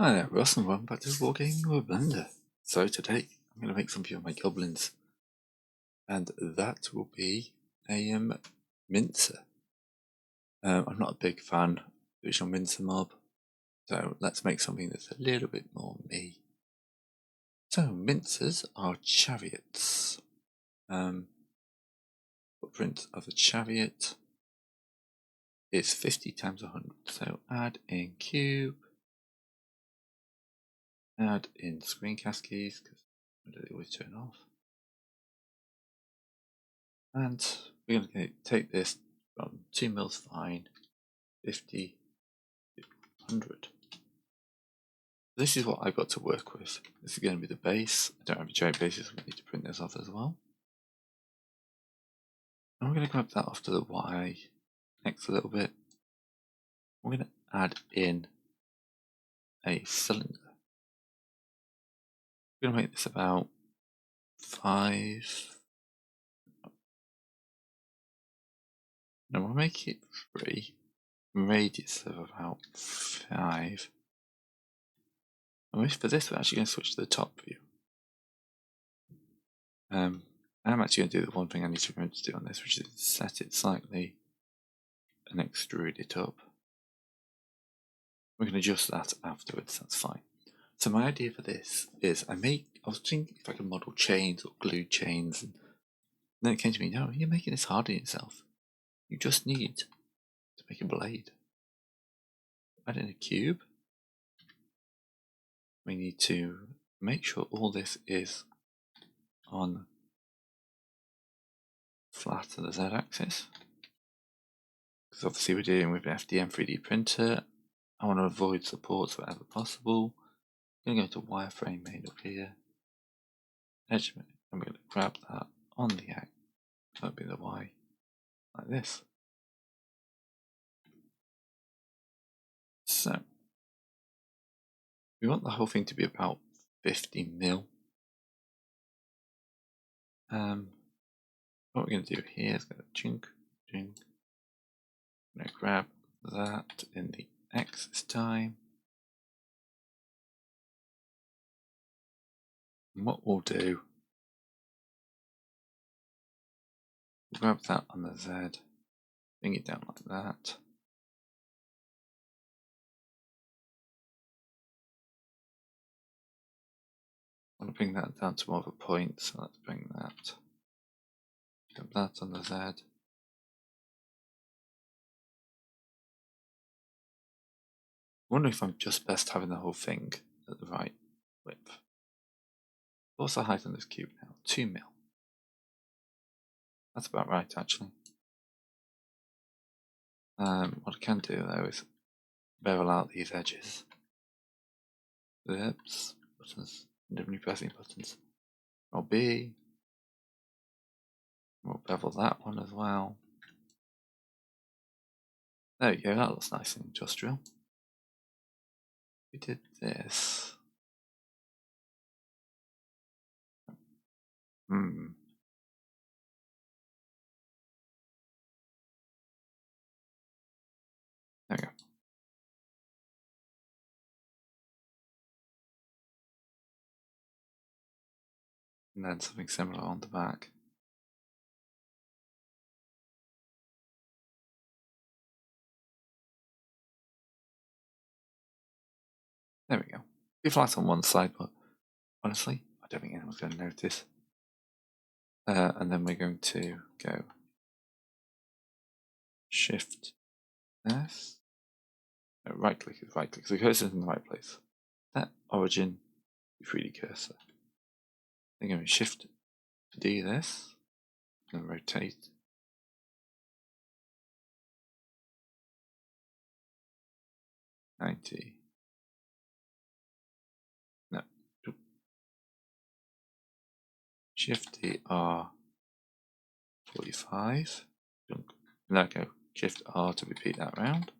Hi there, Russ, and welcome back to Wargaming with Blender. So today I'm going to make something of my goblins, and that will be a mincer. I'm not a big fan of the original mincer mob, so let's make something that's a little bit more me. So mincers are chariots. Footprint of a chariot is 50 times 100. So add in cube, add in screencast keys because they always turn off. And we're going to take this from 2 mils fine, 50 to 100. This is what I've got to work with. This is going to be the base. I don't have a cherry base, so we need to print this off as well. And we're going to grab that off to the Y, X a little bit. We're going to add in a cylinder. We're going to make this about 5. No, we'll make it 3. Radius of about 5. And for this, we're actually going to switch to the top view. I'm actually going to do the one thing I need to remember to do on this, which is set it slightly and extrude it up. We can adjust that afterwards, that's fine. So my idea for this is I was thinking if I could model chains or glue chains, and then it came to me, no, you're making this hard on yourself. You just need to make a blade. Add in a cube. We need to make sure all this is on flat to the Z-axis, because obviously we're dealing with an FDM 3D printer. I want to avoid supports wherever possible. I'm going to go to wireframe made up here, edge, I'm going to grab that on the X, that'll be the Y, like this. So we want the whole thing to be about 50 mil. What we're going to do here is go chink, chink. I'm going to grab that in the X this time. And what we'll do, we'll grab that on the Z, bring it down like that. I want to bring that down to more of a point, so let's bring that. Grab that on the Z. I wonder if I'm just best having the whole thing at the right width. What's the height on this cube now? 2 mil. That's about right, actually. What I can do though is bevel out these edges. Oops, buttons, differently pressing buttons. Roll B. We'll bevel that one as well. There we go, that looks nice and industrial. We did this. There we go. And then something similar on the back. There we go. Be flat on one side, but honestly, I don't think anyone's going to notice. And then we're going to go Shift S. No, right click is right click, so the cursor is in the right place. That origin, 3D cursor. Then going to Shift D this, and rotate. $90. No. Shift D R 45. Now go Shift R to repeat that round.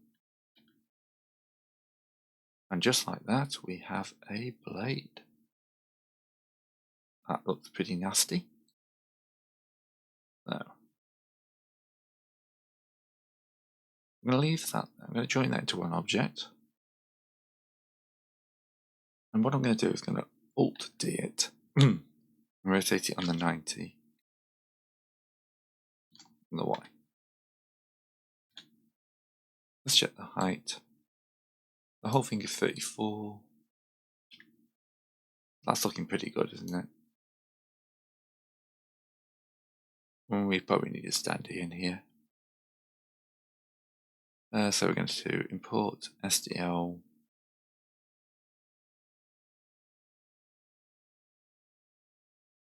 And just like that, we have a blade. That looks pretty nasty. Now, I'm going to leave that. I'm going to join that into one object. And what I'm going to do is going to Alt D it and rotate it on the 90 and the Y. Let's check the height. The whole thing is 34. That's looking pretty good, isn't it? We probably need a standee in here. So we're going to import SDL.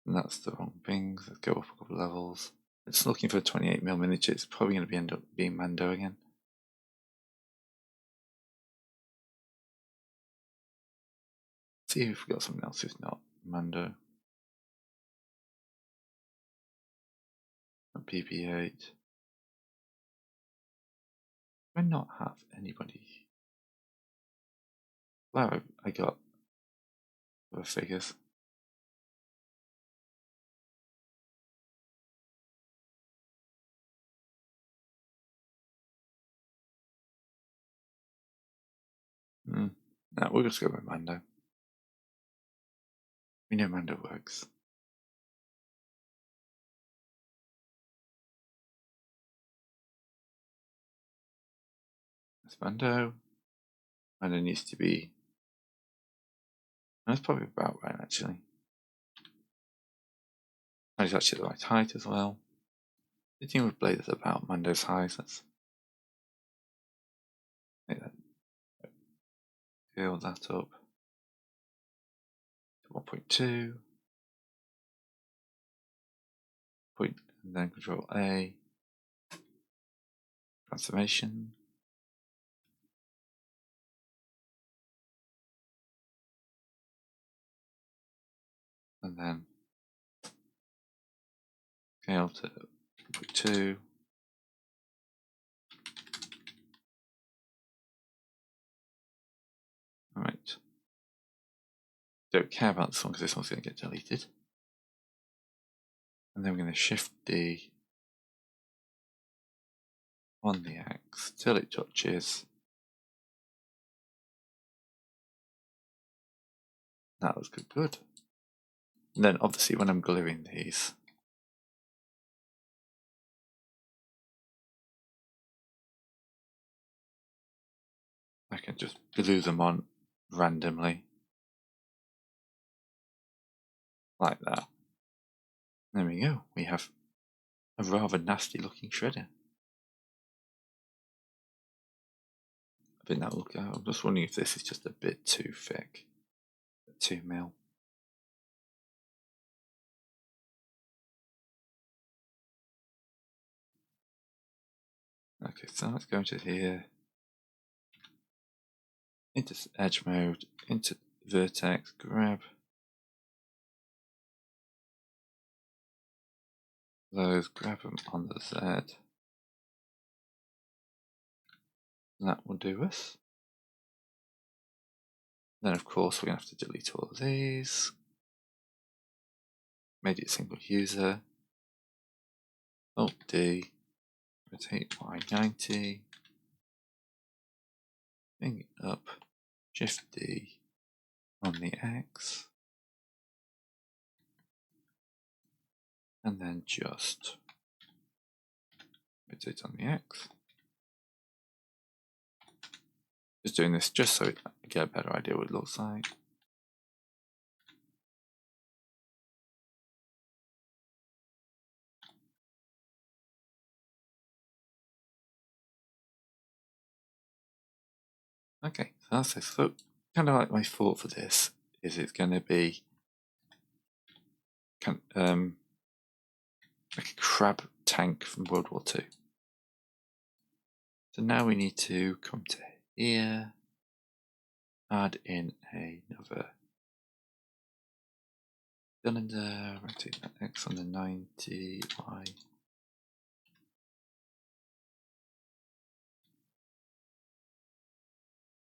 And that's the wrong thing. Let's go up a couple of levels. It's looking for a 28mm miniature. It's probably going to end up being Mando again. See if we've got something else. If not, Mando. And PP8. Do I not have anybody? Wow, I got other figures. No, we'll just go with Mando. We know Mando works. That's Mando. Mando needs to be. That's probably about right, actually. And it's actually the right height as well. The thing with Blade is about Mando's height. Let's make that. Build that up to 1.2. And then Control A. Transformation. And then scale to 1.2. Alright. Don't care about this one because this one's going to get deleted. And then we're going to Shift D on the X till it touches. That looks good. And then obviously when I'm gluing these, I can just glue them on randomly. Like that. There we go. We have a rather nasty looking shredder. I think that'll look out. I'm just wondering if this is just a bit too thick. 2mm. Okay, so let's go into here. Into edge mode, into vertex, grab those, grab them on the Z. And that will do us. Then of course we're going to have to delete all of these. Made it single user. Alt D. Rotate Y90. Bring it up. Shift D on the X. And then just rotate on the X. Just doing this just so I get a better idea what it looks like. Okay, so that's it. So kind of like my thought for this is it's going to be like a crab tank from World War II. So now we need to come to here, add in another cylinder, rotate that X on the 90, Y.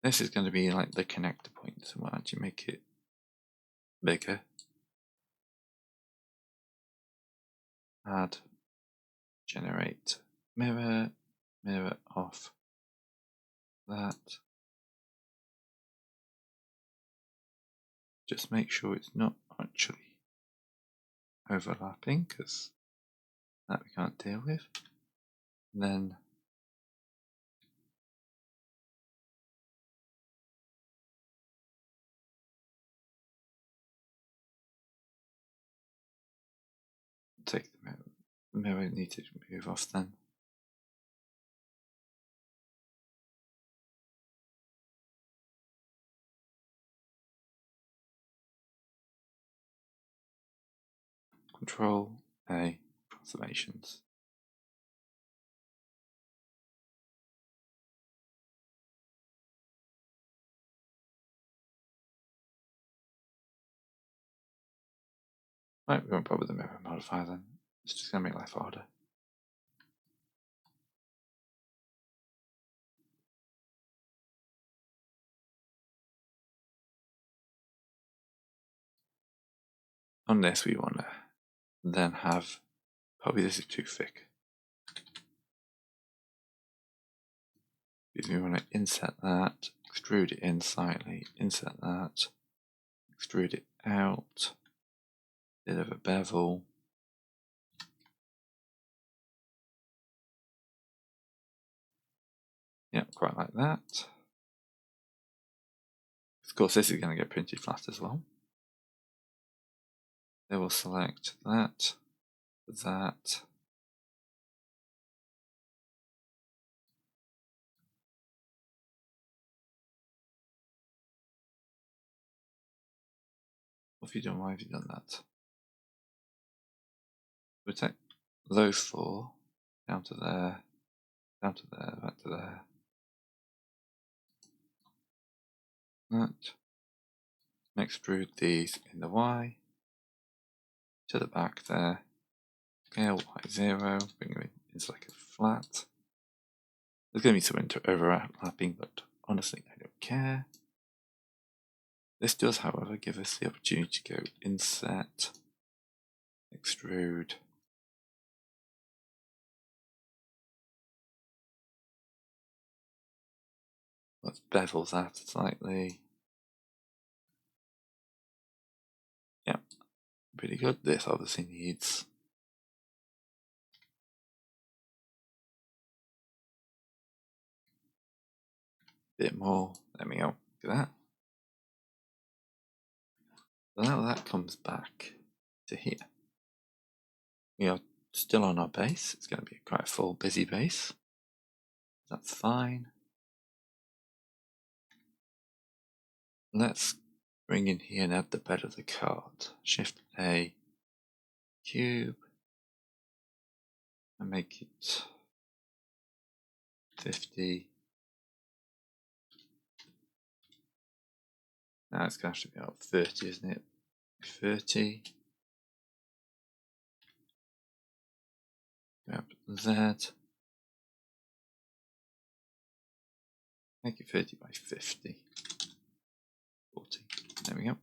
This is going to be like the connector point, so we'll actually make it bigger. Add, generate, mirror, mirror off that. just make sure it's not actually overlapping, because that we can't deal with. And then take the mirror. The mirror needs to move off then. Control A, approximations. Right, we won't bother with the mirror modifier then. It's just going to make life harder. On this, we want to then have, probably this is too thick. We want to inset that, extrude it in slightly, inset that, extrude it out, bit of a bevel. Yeah, quite like that. Of course, this is going to get printed flat as well. Then we'll select that, that. What have you done? Why have you done that? We'll take those four down to there, back to there. That. Extrude these in the Y to the back there. Scale Y0, bring it into like a flat. There's going to be some overlapping, but honestly, I don't care. This does, however, give us the opportunity to go inset, extrude. Let's bevel that slightly. Yeah, pretty good. This obviously needs a bit more. There we go. Look at that. So now that comes back to here. We are still on our base. It's going to be quite a full, busy base. That's fine. Let's bring in here and add the bed of the card. Shift A, cube, and make it 50. Now it's going to have to be about 30, isn't it? 30. Grab Z. Make it 30 by 50. 40. There we go.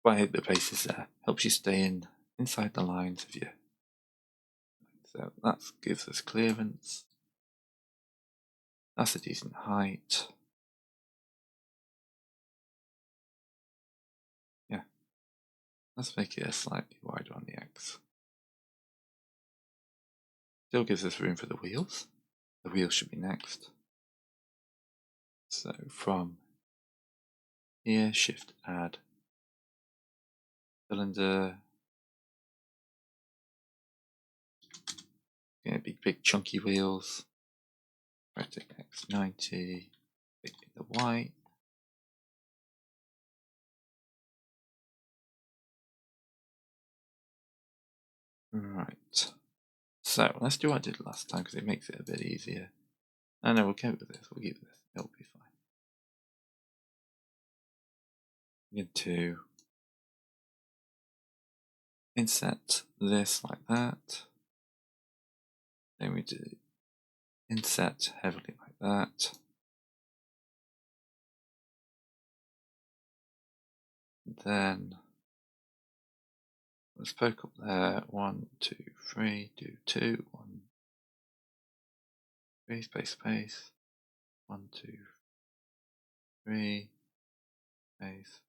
Why the base is there. Helps you stay inside the lines of your. So that gives us clearance. That's a decent height. Yeah. Let's make it a slightly wider on the X. Still gives us room for the wheels. The wheels should be next. So from here, shift add cylinder. Gonna be big chunky wheels. Vertex X90. Pick the white. Right. So let's do what I did last time because it makes it a bit easier. No, we'll go with this. We'll keep this. It'll be fine. We need to inset this like that. Then we do inset heavily like that. Then let's poke up there. 1, 2, 3. Do 2. 1, 3. Space. 1, 2, 3. Space.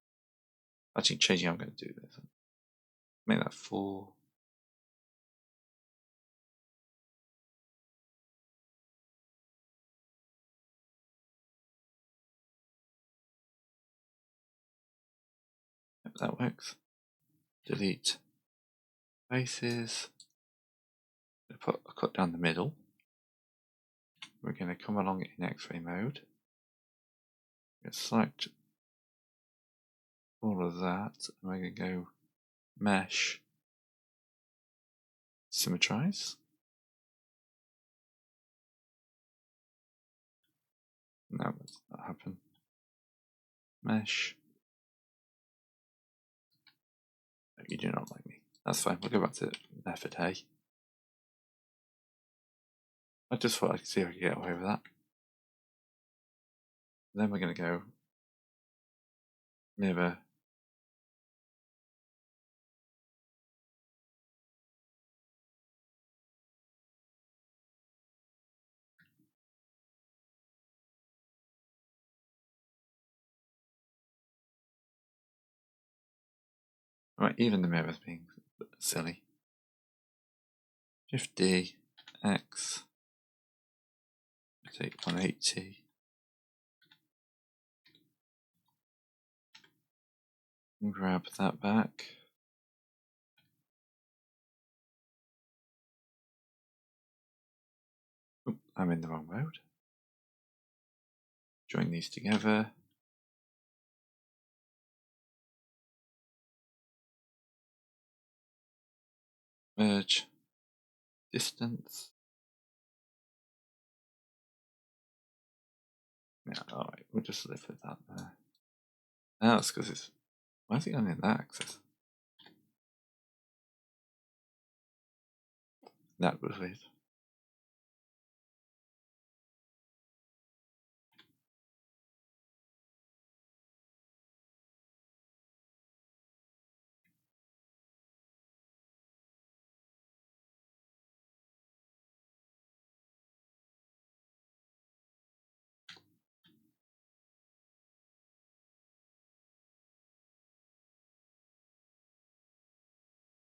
Actually, changing how I'm going to do this. Make that 4. Yep, that works. Delete faces. Put a cut down the middle. We're going to come along in X-ray mode. Select all of that, and we're going to go mesh, symmetrize. No, that's not happen. Mesh. No, you do not like me. That's fine. We'll go back to method A. I just thought I could see if I could get away with that. Then we're going to go mirror. Right, even the mirror's being silly. Shift D, X, take 180. And grab that back. Oop, I'm in the wrong mode. Join these together. Merge. Distance. Yeah, alright, we'll just live with that there. Now that's because it's. Why is it only in that axis? That was weird.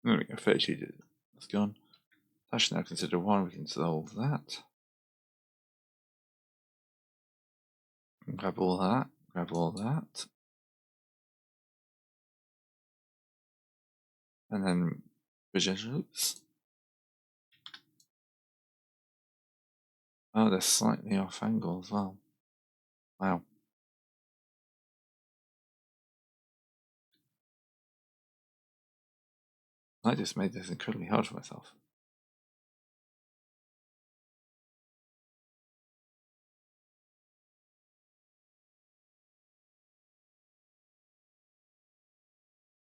There we go, 32. That's gone. That's now consider 1. We can solve that. Grab all that. Grab all that. And then vision loops. Oh, they're slightly off angle as well. Wow. I just made this incredibly hard for myself.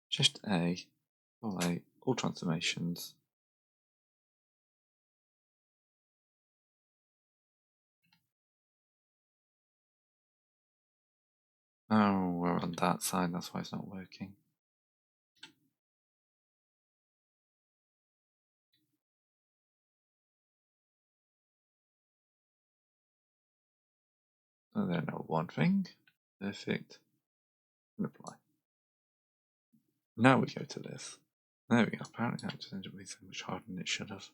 Shift A, all transformations. Oh, we're on that side, that's why it's not working. So then one thing. Perfect. And apply. Now we go to this. There we go. Apparently that just ended up being so much harder than it should have.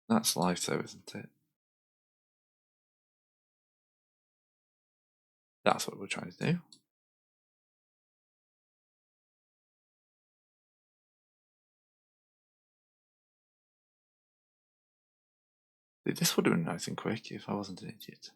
That's life though, isn't it? That's what we're trying to do. This would have been nice and quick if I wasn't an idiot.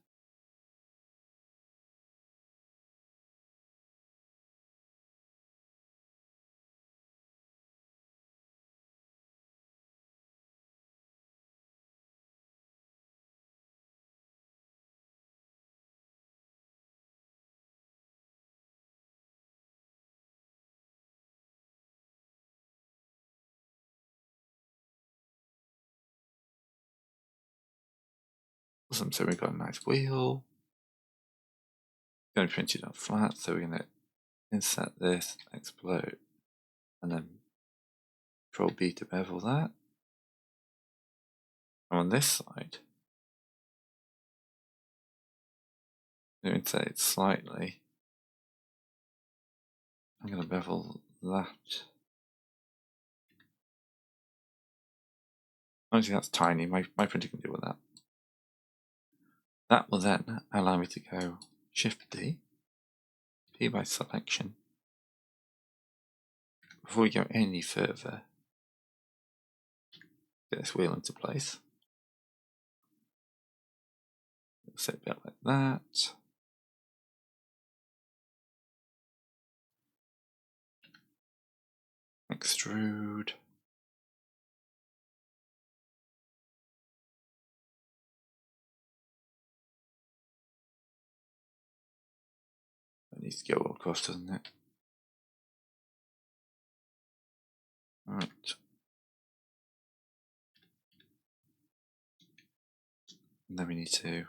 Awesome, so we've got a nice wheel. Going to print it out flat, so we're going to insert this, explode, and then Control B to bevel that. And on this side, I'm going to insert it slightly. I'm going to bevel that. Obviously that's tiny, my printer can deal with that. That will then allow me to go Shift D, P by selection. Before we go any further, get this wheel into place. Set it up like that. Extrude. That needs to go all across, doesn't it? Alright. And then we need to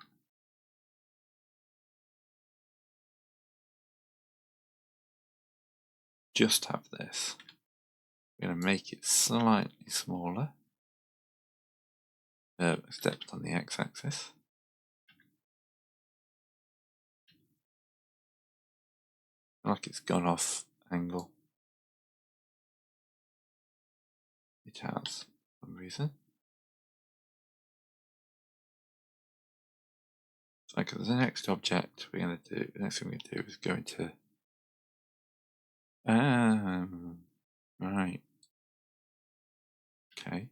just have this. We're going to make it slightly smaller. Stepped on the x-axis. Like it's gone off angle. It has, for some reason. So okay, the next object we're going to do, the next thing we're going to do is go into right. Okay.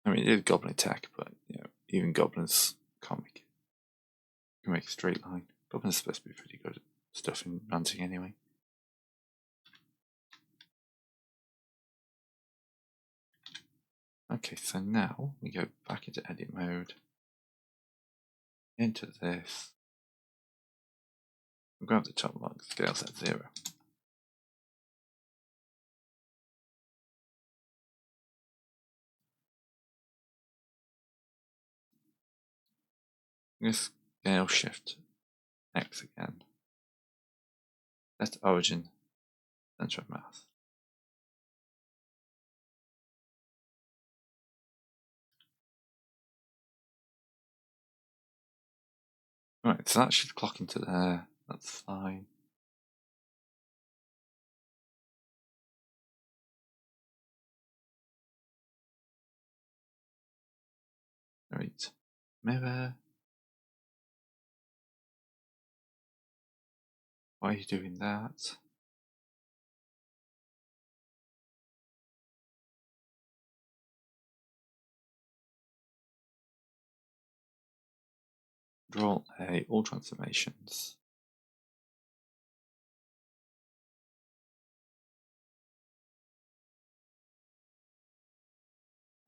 I mean, it is goblin attack, but you know, even goblins can make a straight line. Goblins are supposed to be pretty good at stuff in ranting anyway. Okay, so now we go back into edit mode, into this, and grab the top log, scale set 0. This scale shift X again. Set origin, center of mass. Right, so that should clock into there. That's fine. Right, mirror. Why are you doing that? Control A, all transformations.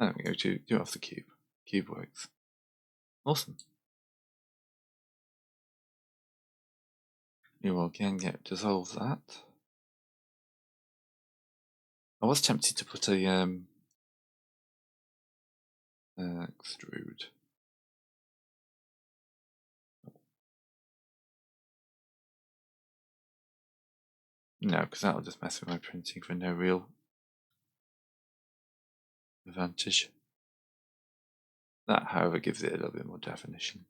There we go, do it off the cube. Cube works. Awesome. You will again dissolve that. I was tempted to put a extrude. No, because that'll just mess with my printing for no real advantage. That, however, gives it a little bit more definition.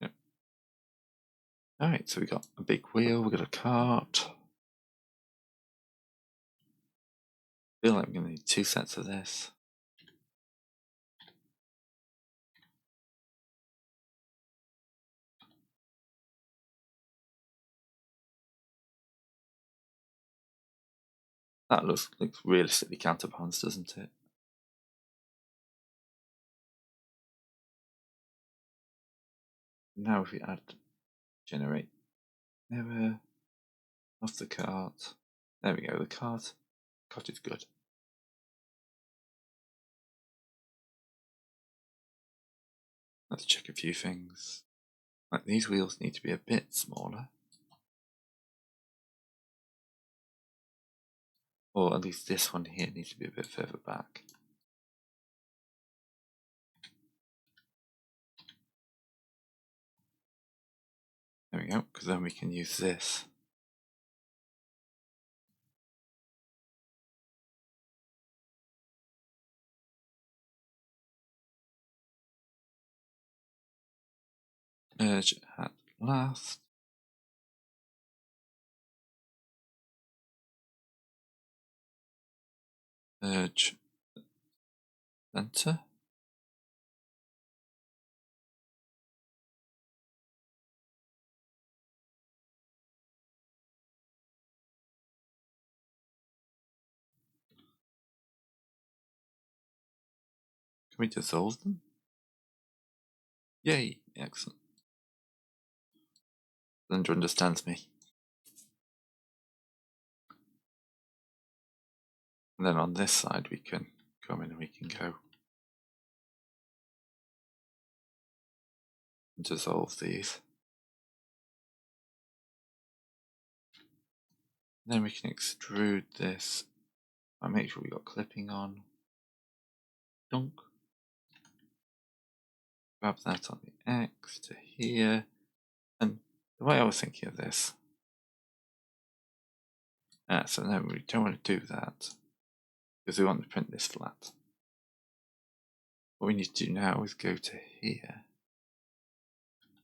Yep. Alright, so we got a big wheel, we got a cart. I feel like I'm going to need 2 sets of this. That looks realistically counterbalanced, doesn't it? Now if we add generate mirror off the cart. There we go, the cart is good. Let's check a few things. Like these wheels need to be a bit smaller. Or at least this one here needs to be a bit further back. There we go, because then we can use this. Urge at last. Urge center. Can we dissolve them? Yay, excellent. Linda understands me. And then on this side we can come in and we can go and dissolve these. And then we can extrude this. I'll make sure we got clipping on. Dunk. Grab that on the X to here. And the way I was thinking of this. So no, we don't want to do that because we want to print this flat. What we need to do now is go to here.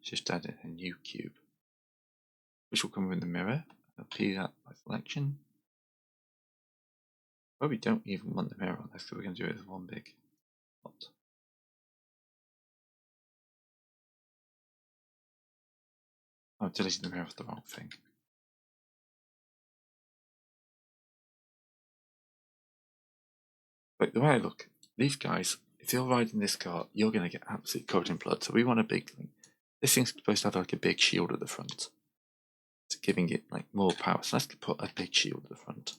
Just add in a new cube, which will come with the mirror. Appear that by selection. But we don't even want the mirror on this, so we're going to do it as one big plot. I've deleted the mirror for the wrong thing. But the way I look, these guys, if you're riding this car, you're going to get absolutely covered in blood. So we want a big thing. This thing's supposed to have like a big shield at the front. It's giving it like more power. So let's put a big shield at the front.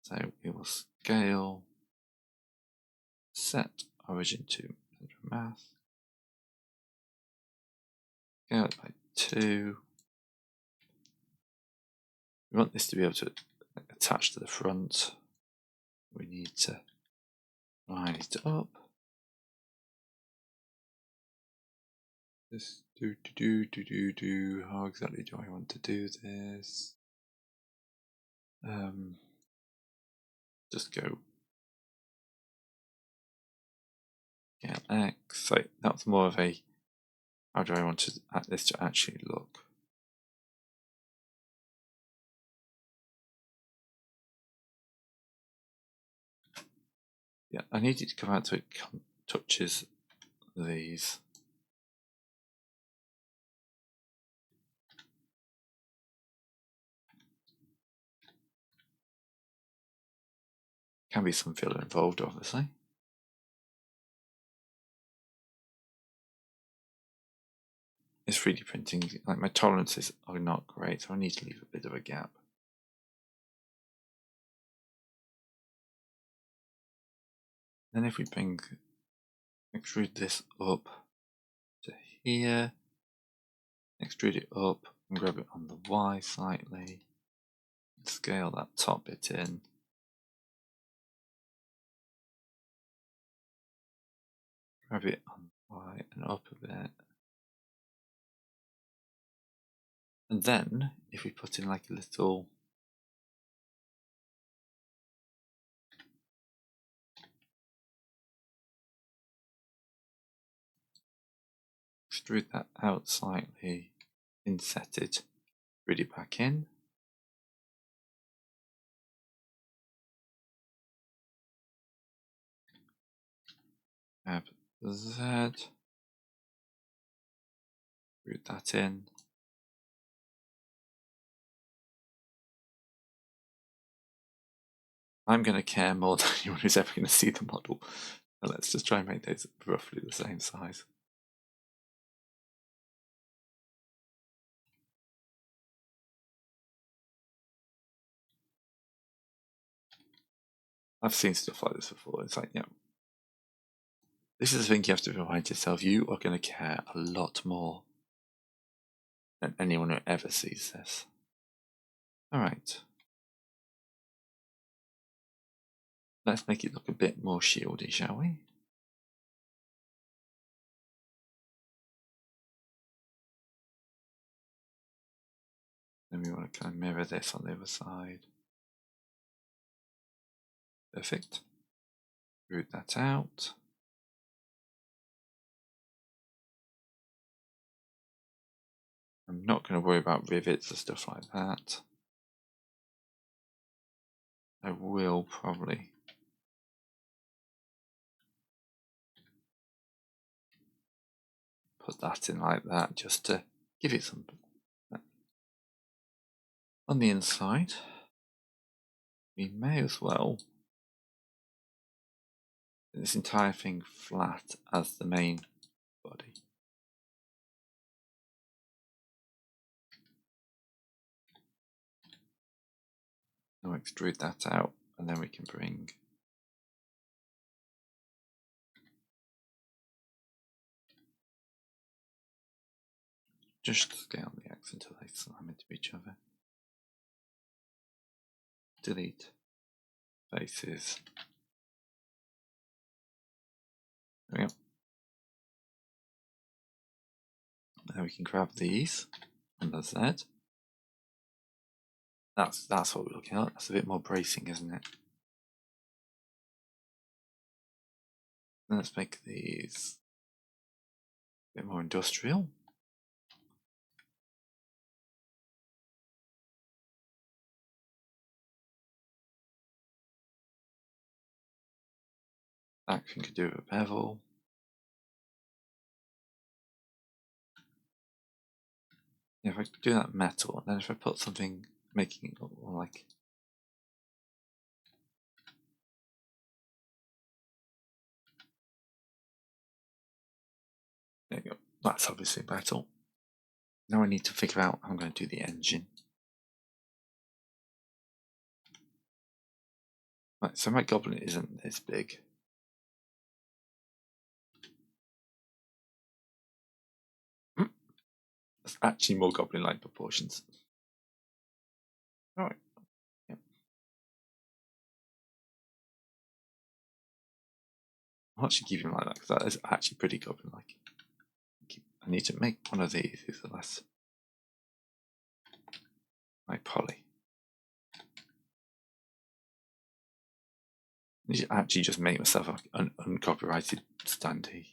So we will scale, set origin to mass, scale it by 2. We want this to be able to attach to the front. We need to line it up. Just do. How exactly do I want to do this? Just go. Yeah, X. So that's more of a. How do I want this to actually look? Yeah, I need it to come out so it touches these. Can be some filler involved, obviously. It's 3D printing, like my tolerances are not great, so I need to leave a bit of a gap. Then if we extrude this up to here, extrude it up and grab it on the Y slightly, scale that top bit in. Grab it on the Y and up a bit. And then, if we put in like a little extrude that out slightly, inset it, extrude it back in. Grab Z, extrude that in. I'm going to care more than anyone who's ever going to see the model. So let's just try and make those roughly the same size. I've seen stuff like this before. It's like, this is the thing you have to remind yourself. You are going to care a lot more than anyone who ever sees this. Alright. Let's make it look a bit more shieldy, shall we? Then we want to kind of mirror this on the other side. Perfect. Root that out. I'm not going to worry about rivets or stuff like that. I will probably put that in like that just to give it some. On the inside, we may as well put this entire thing flat as the main body. Now extrude that out, and then we can bring just scale the X until they slam into each other. Delete faces. There we go. Now we can grab these and the Z. That's what we're looking at. That's a bit more bracing, isn't it? Let's make these a bit more industrial. Action could do with a bevel. Yeah, if I do that metal, and then if I put something making it look more like there you go. That's obviously metal. Now I need to figure out how I'm going to do the engine. Right, so my goblin isn't this big. That's actually more goblin-like proportions. Alright. Yep. I'll actually keep him like that because that is actually pretty goblin-like. I need to make one of these who's the less like poly. I need to actually just make myself an uncopyrighted standee.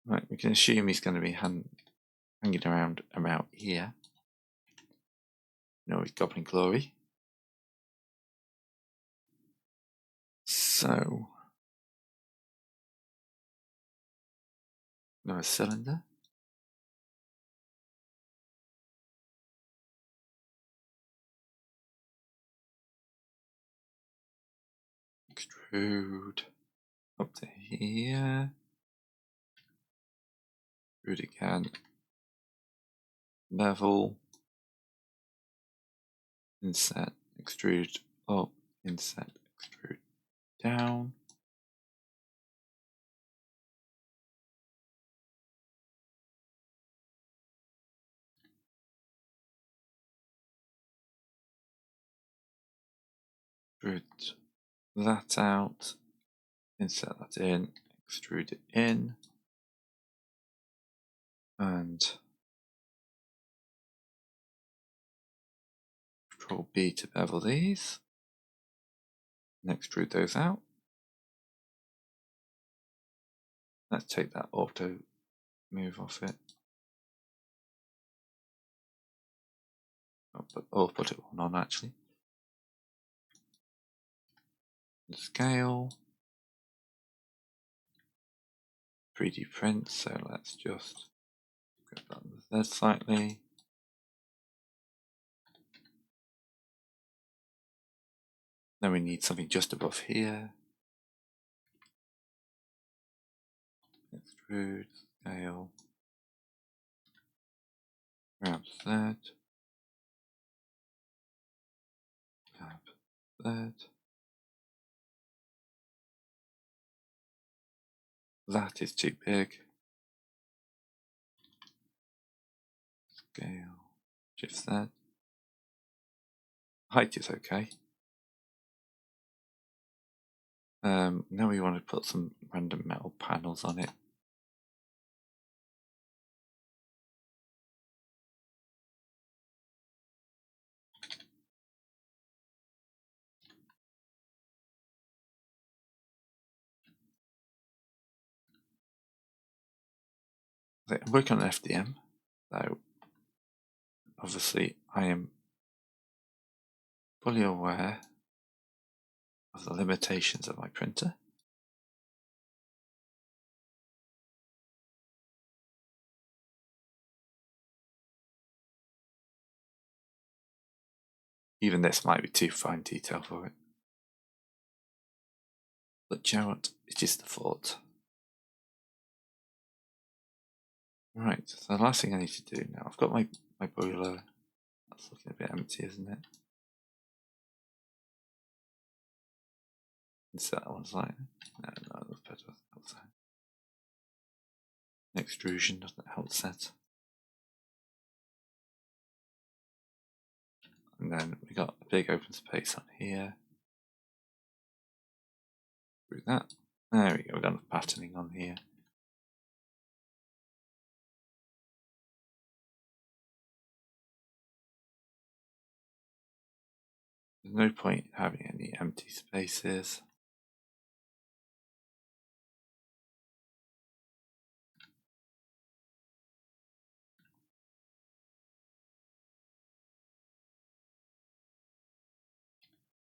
Right, we can assume he's going to be hanging around about here. No, he's Goblin Glory. So, another cylinder. Extrude up to here. Extrude again. Bevel. Inset. Extrude up. Inset. Extrude down. Extrude that out. Insert that in. Extrude it in. And Control B to bevel these. And extrude those out. Let's take that auto move off it. I'll put it on actually. Scale. 3D print, so let's just grab that on the Z slightly. Then we need something just above here. Extrude, scale, grab Z, grab Z. That is too big. Scale, Shift Z. Height is okay. Now we want to put some random metal panels on it. I'm working on FDM. So, obviously, I am fully aware of the limitations of my printer. Even this might be too fine detail for it. But you know what? It is the thought. Right, so the last thing I need to do now, I've got my boiler. That's looking a bit empty, isn't it? Is that one's like, no, that's better outside. Extrusion doesn't help set. And then we got a big open space on here. Through that. There we go, we've got enough patterning on here. There's no point in having any empty spaces.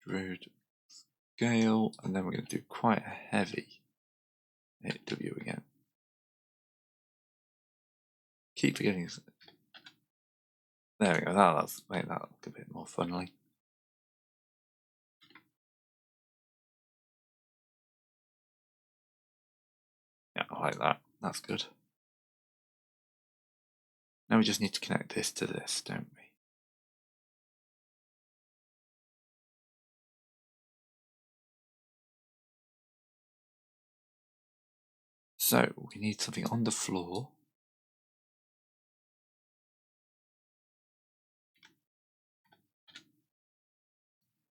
Extrude, scale, and then we're going to do quite a heavy hit W again. Keep forgetting. There we go, that'll make that look a bit more funnily. Yeah, I like that. That's good. Now we just need to connect this to this, don't we? So we need something on the floor.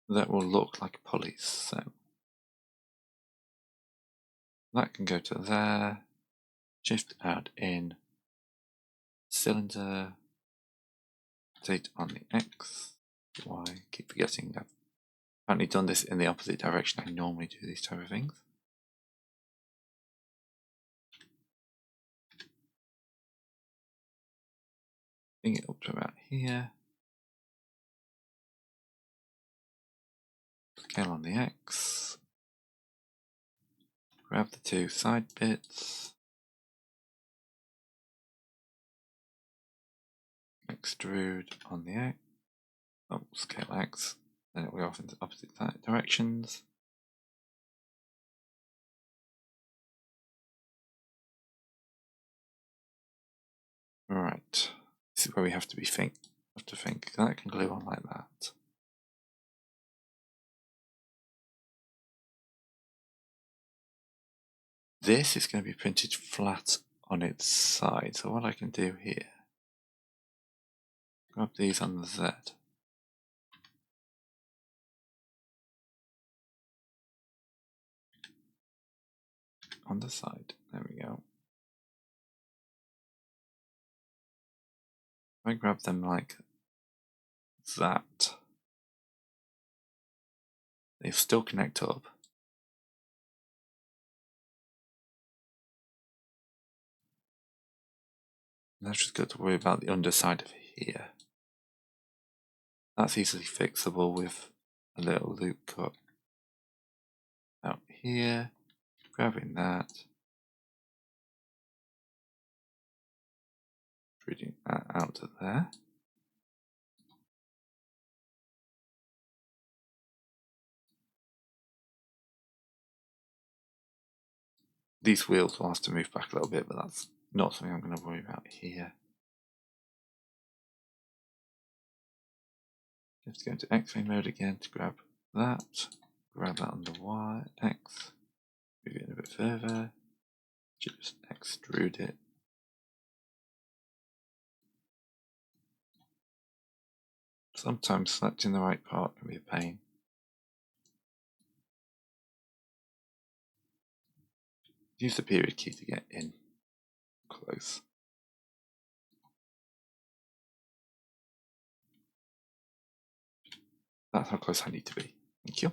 That will look like pulleys. So that can go to there. Shift add in cylinder. Rotate on the X. Y. Keep forgetting I've apparently done this in the opposite direction I normally do these type of things. Bring it up to about here. Scale on the X. Grab the two side bits. Extrude on the X. Oh, scale X. Then it will go off into opposite directions. Right. This is where we have to think. That can glue on like that. This is going to be printed flat on its side. So what I can do here, grab these on the Z. On the side, there we go. If I grab them like that, they still connect up. Now I've just got to worry about the underside of here. That's easily fixable with a little loop cut out here, grabbing that, extruding that out to there. These wheels will have to move back a little bit, but that's not something I'm going to worry about here. You have to go into X-ray mode again to grab that on the Y, X, move it in a bit further, just extrude it. Sometimes selecting the right part can be a pain. Use the period key to get in close. That's how close I need to be. Thank you.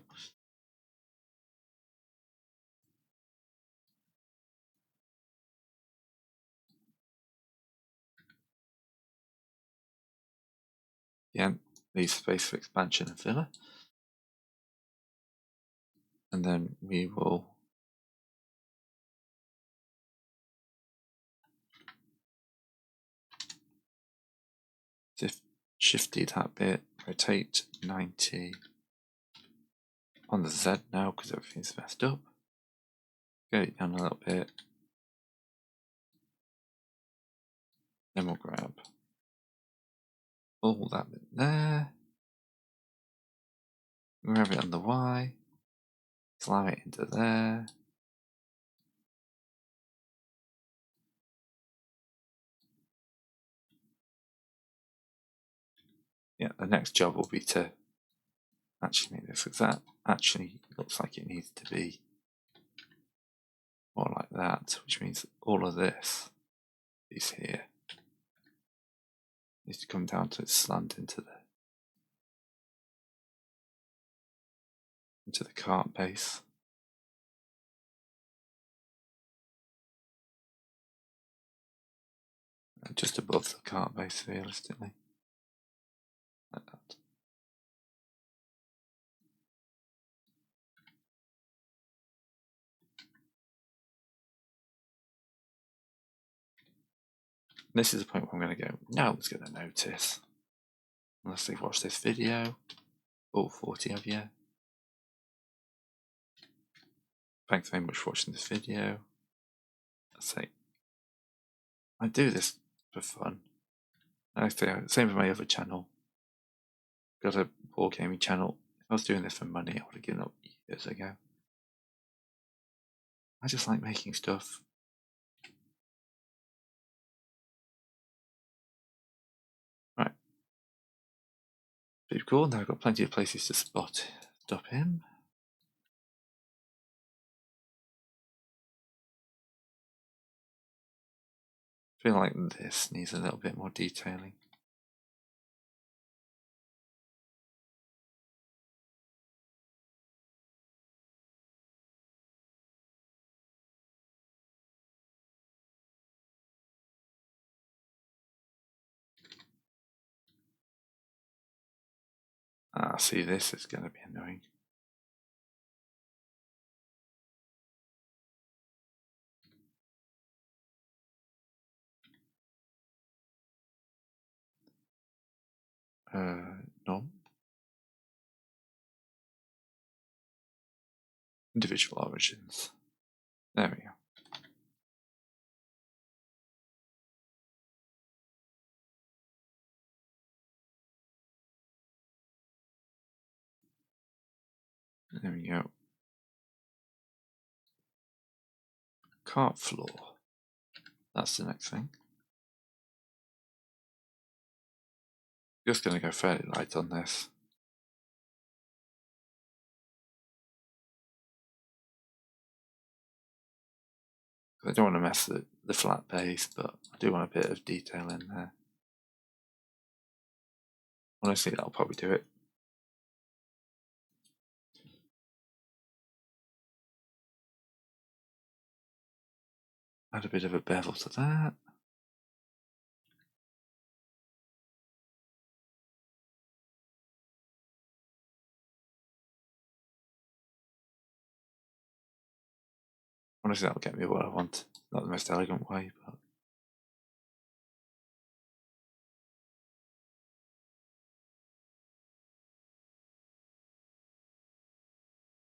Again, leave space for expansion and filler. And then we will shifty that bit, rotate 90 on the Z now because everything's messed up. Get it down a little bit. Then we'll grab all that bit there. Grab it on the Y. Slam it into there. Yeah, the next job will be to actually make this, because that actually looks like it needs to be more like that, which means all of this is here. Needs to come down to its slant into the cart base. And just above the cart base, realistically. Like that. This is the point where I'm going to go, no one's going to notice. Unless they've watched this video. All 40 of you. Thanks very much for watching this video. I do this for fun. Same with my other channel. Got a Wargaming channel. If I was doing this for money, I would have given up years ago. I just like making stuff. Right. Pretty cool. Now I've got plenty of places to stop him. I feel like this needs a little bit more detailing. See, this is going to be annoying. No. Individual origins. There we go. There we go. Cart floor. That's the next thing. Just going to go fairly light on this. I don't want to mess the flat base, but I do want a bit of detail in there. Honestly, that'll probably do it. Add a bit of a bevel to that. Honestly, that'll get me what I want. Not the most elegant way, but...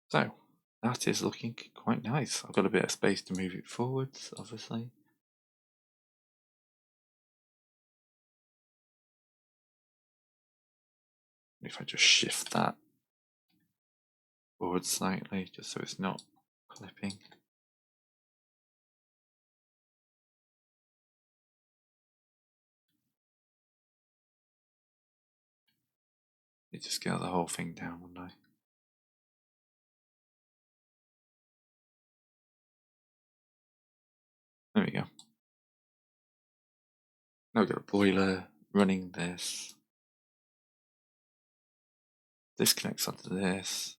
So, that is looking quite nice. I've got a bit of space to move it forwards, obviously. If I just shift that forward slightly, just so it's not clipping. Need to scale the whole thing down, wouldn't I? There we go. Now we've got a boiler running this. This connects onto this.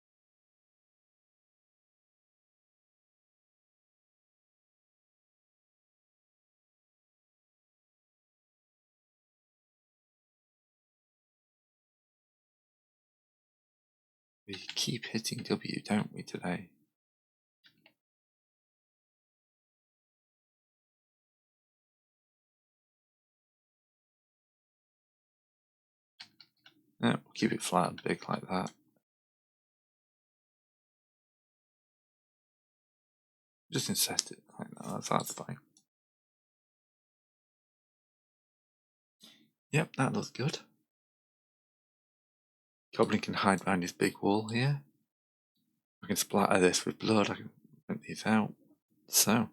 We keep hitting W, don't we, today? No, we'll keep it flat and big like that. Just inset it like that, that's fine. Yep, that looks good. Goblin can hide behind his big wall here. I can splatter this with blood, I can print these out. So,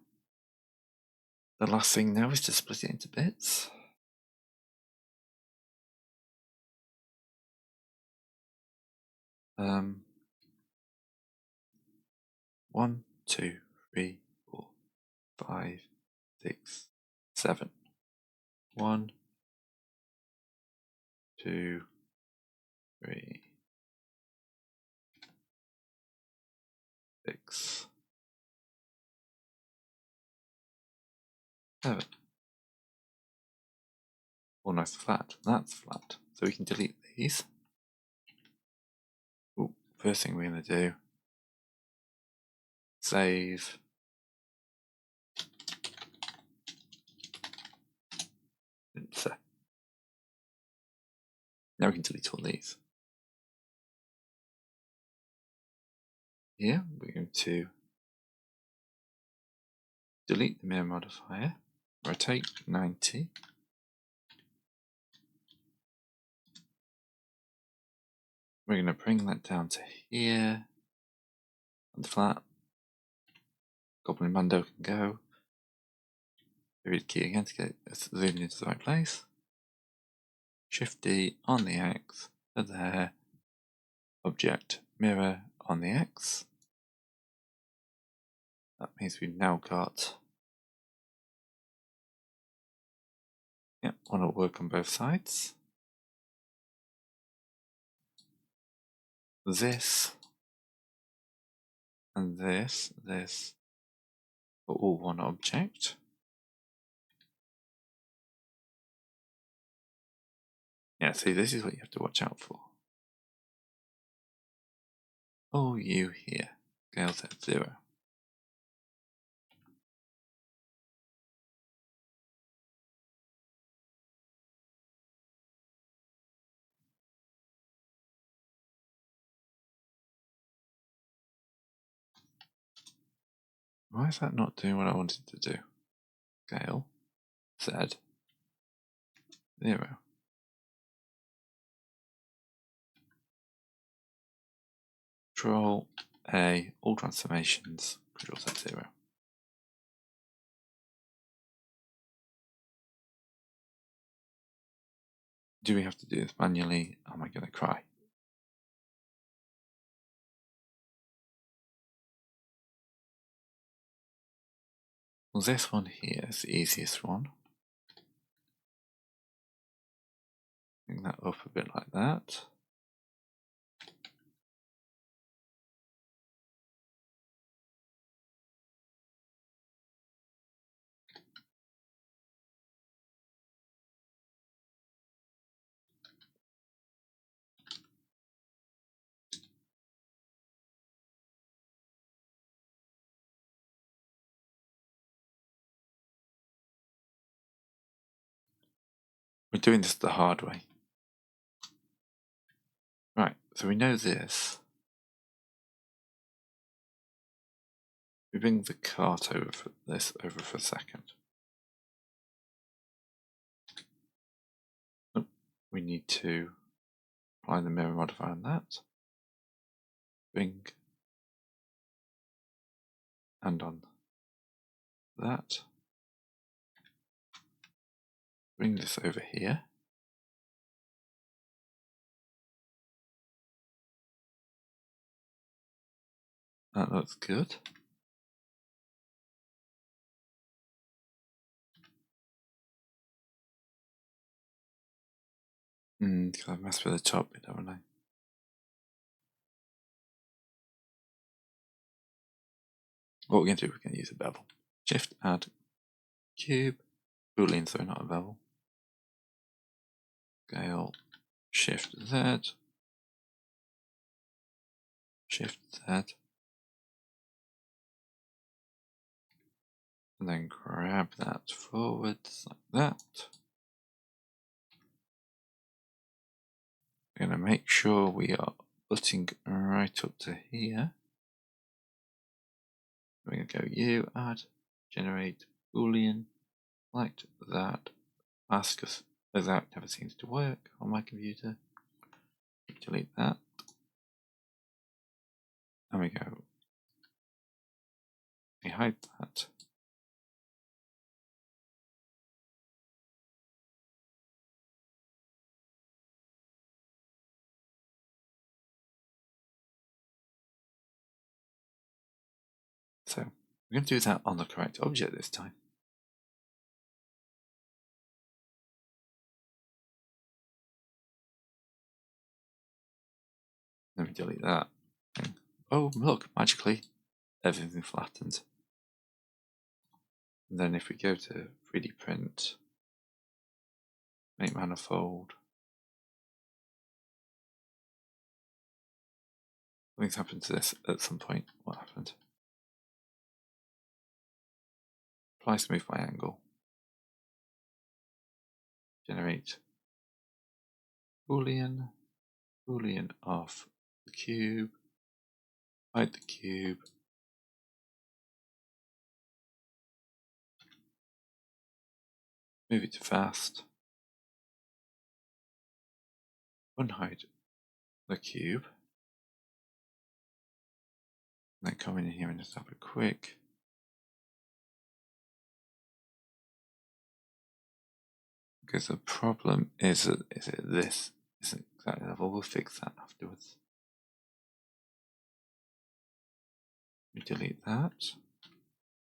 the last thing now is to split it into bits. One, two, 3, 4, 5, 6, 7. 1, 2, 3, 6, 7. Almost flat. That's flat. So we can delete these. Ooh, first thing we're going to do, save. Mincer. Now we can delete all these. Here we're going to delete the mirror modifier, rotate 90. We're going to bring that down to here, and flat. Goblin Mando can go. Read key again to get it zoomed into the right place. Shift D on the X, to there. Object mirror on the X. That means we've now got, one will work on both sides. This and this are all one object. Yeah, see, this is what you have to watch out for. Oh, you here. Scale set 0. Why is that not doing what I wanted to do? Scale set 0. Control A, all transformations, Control set 0. Do we have to do this manually? Am I going to cry? Well, this one here is the easiest one. Bring that up a bit like that. We're doing this the hard way. Right, so we know this. We bring the cart over for this over for a second. Oh, we need to apply the mirror modifier on that. Bring and on that. Bring this over here. That looks good. Because I've messed with the top bit, haven't I? What we're going to do, we're going to use a bevel. Shift, add, cube, boolean, so not a bevel. Scale, Shift Z. Shift Z. And then grab that forwards like that. We're going to make sure we are butting right up to here. We're going to go U, add, generate Boolean, like that. Ask us, as that never seems to work on my computer. Delete that. And we go, we hide that. So we're going to do that on the correct object this time. Then we delete that. And, oh, look, magically, everything flattens. And then if we go to 3D print, make manifold, something's happened to this at some point. What happened? Apply smooth by angle. Generate Boolean of the cube, hide the cube, move it to fast, unhide the cube, and then come in here and just have a quick because the problem is that this isn't exactly level. We'll fix that afterwards. We delete that.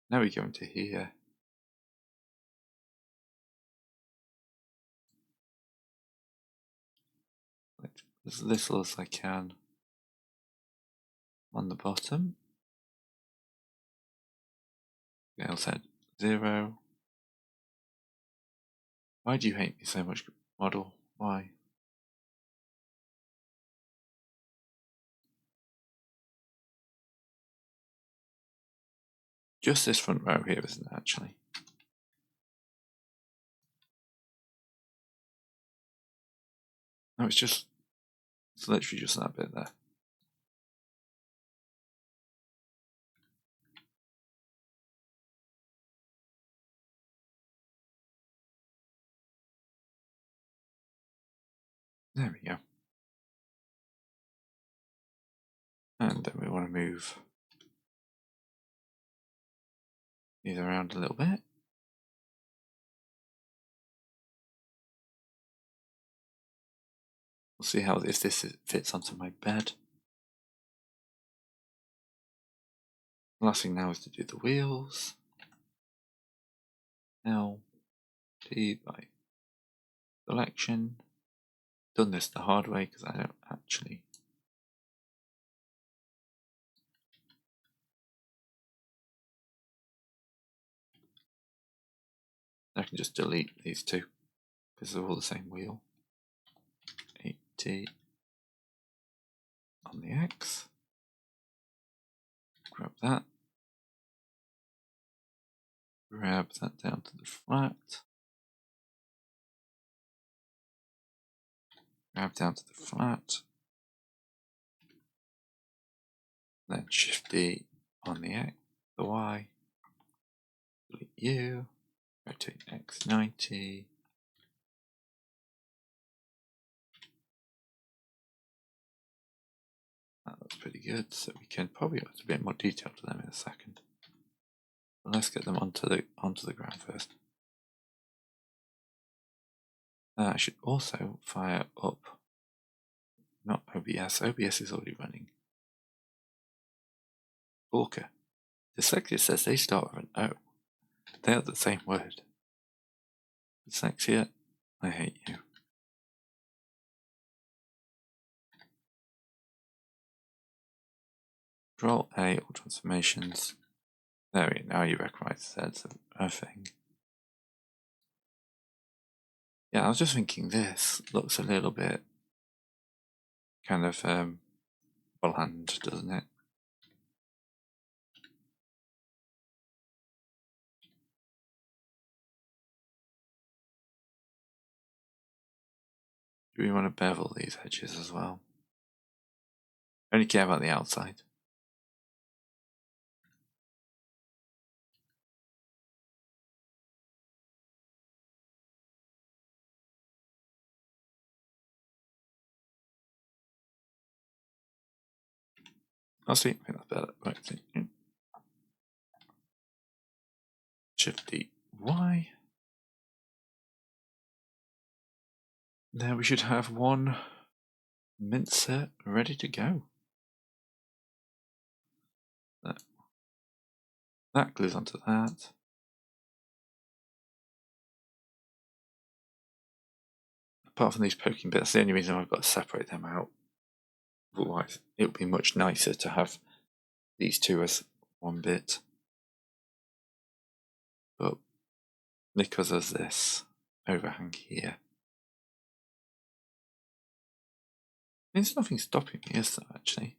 Now we go into here. As little as I can on the bottom. Scale set 0. Why do you hate me so much, model? Why? Just this front row here, isn't it, actually? No, it's literally just that bit there. There we go. And then we want to move these around a little bit. We'll see if this fits onto my bed. The last thing now is to do the wheels. L, T by selection. Done this the hard way because I don't actually. I can just delete these two because they're all the same wheel. 8T on the X. Grab that. Grab that down to the flat. Grab down to the flat. Then Shift D on the X, the Y. Delete U. Rotate X90. That looks pretty good, so we can probably add a bit more detail to them in a second. But let's get them onto the ground first. I should also fire up, not OBS. OBS is already running. Orca. Dyslexia says they start with an O. They are the same word. Dyslexia, I hate you. Control A, all transformations. There we go, now you recognize that's a thing. Yeah, I was just thinking this looks a little bit kind of bland, doesn't it? Do we want to bevel these edges as well? Only care about the outside. Oh, see, I think that's better. Right, Shift D Y. Now we should have one mincer ready to go. That glues onto that. Apart from these poking bits, that's the only reason I've got to separate them out. Otherwise, it would be much nicer to have these two as one bit. But because there's this overhang here, there's nothing stopping me, is there, actually?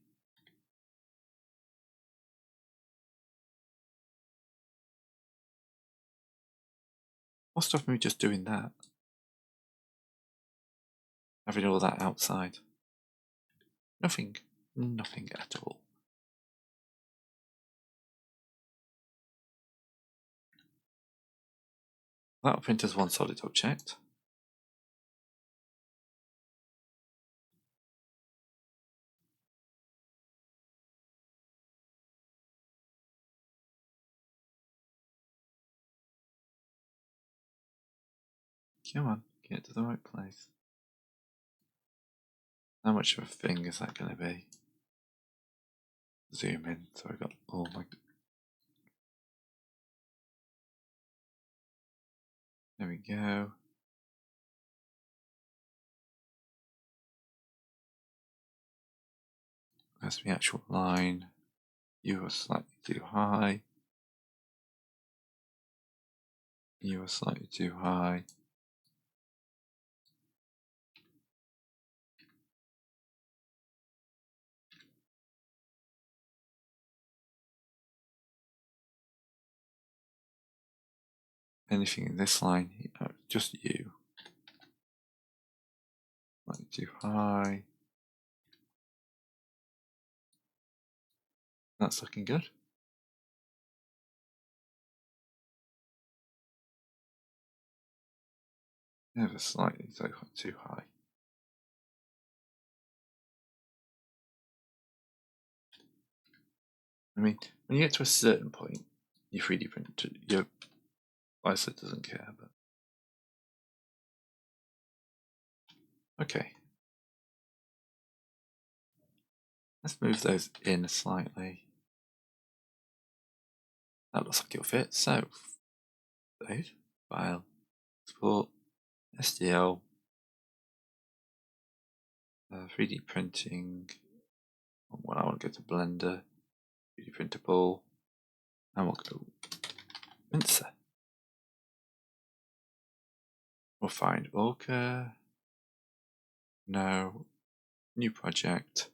What's stopping me just doing that? Having all that outside? Nothing. Nothing at all. That'll print as one solid object. Come on, get to the right place. How much of a thing is that going to be? Zoom in, so I've got all my... There we go. That's the actual line. You are slightly too high. You are slightly too high. Anything in this line, just you. Slightly too high. That's looking good. Ever slightly too high. I mean, when you get to a certain point, your 3D printer, your ISO doesn't care, but okay. Let's move those in slightly. That looks like it'll fit. So, save, file, export, STL, 3D printing. Well, I want to go to Blender, 3D printable, and we'll go Mincer. We'll find Orca. No. New project.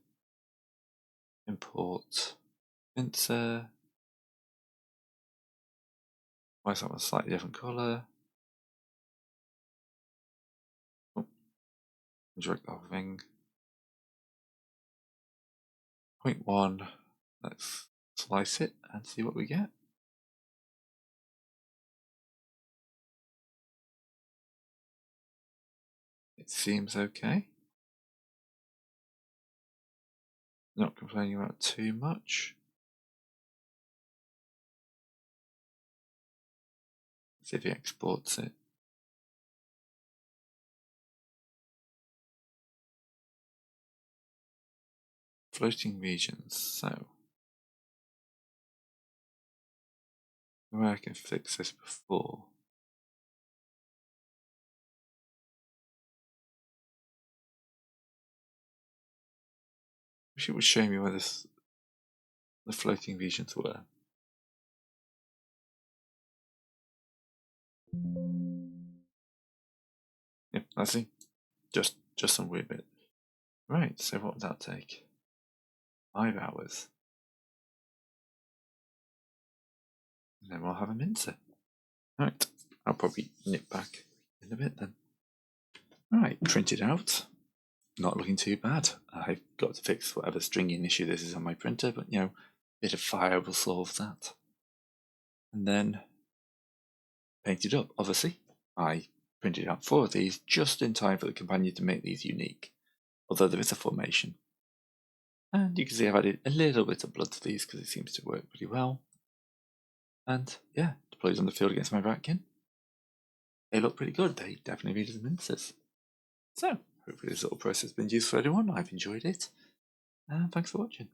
Import Mincer. Why is that one a slightly different colour? Oh, drag the whole thing. 0.1. Let's slice it and see what we get. It seems okay. Not complaining about too much. See if he exports it. Floating regions. So, where I can fix this before. Wish it would show me where the floating regions were. Yep, I see. Just some weird bit. Right, so what would that take? 5 hours. And then we'll have a mincer. Right, I'll probably nip back in a bit then. Right, print it out. Not looking too bad. I've got to fix whatever stringing issue this is on my printer, but a bit of fire will solve that. And then paint it up, obviously. I printed out 4 of these just in time for the companion to make these unique, although there is a formation. And you can see I've added a little bit of blood to these because it seems to work pretty well. And yeah, deployed on the field against my Ratkin. They look pretty good. They definitely needed the mincers. So, hopefully this little process has been useful for everyone. I've enjoyed it. And thanks for watching.